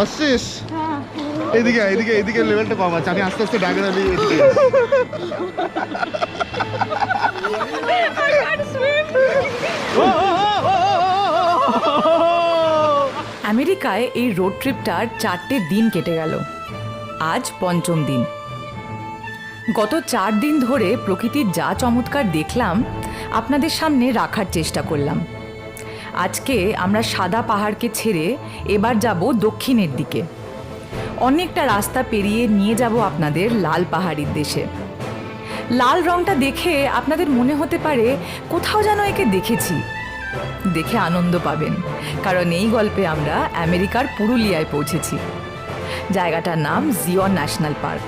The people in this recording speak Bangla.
আসছিস? এদিকে এদিকে এদিকে লেভেলটা কম আছে, আমি আস্তে আস্তে ডায়াগোনালি এদিকে আমেরিকায় এই রোড ট্রিপটার 4টে দিন কেটে গেল। আজ পঞ্চম দিন। গত 4 দিন ধরে প্রকৃতির যা চমৎকার দেখলাম আপনাদের সামনে রাখার চেষ্টা করলাম। আজকে আমরা সাদা পাহাড়কে ছেড়ে এবার যাব দক্ষিণের দিকে। অনেকটা রাস্তা পেরিয়ে নিয়ে যাব আপনাদের লাল পাহাড়ির দেশে। লাল রংটা দেখে আপনাদের মনে হতে পারে কোথাও যেন একে দেখেছি। দেখে আনন্দ পাবেন, কারণ এই গল্পে আমরা আমেরিকার পুরুলিয়ায় পৌঁছেছি। জায়গাটার নাম জিওন ন্যাশনাল পার্ক।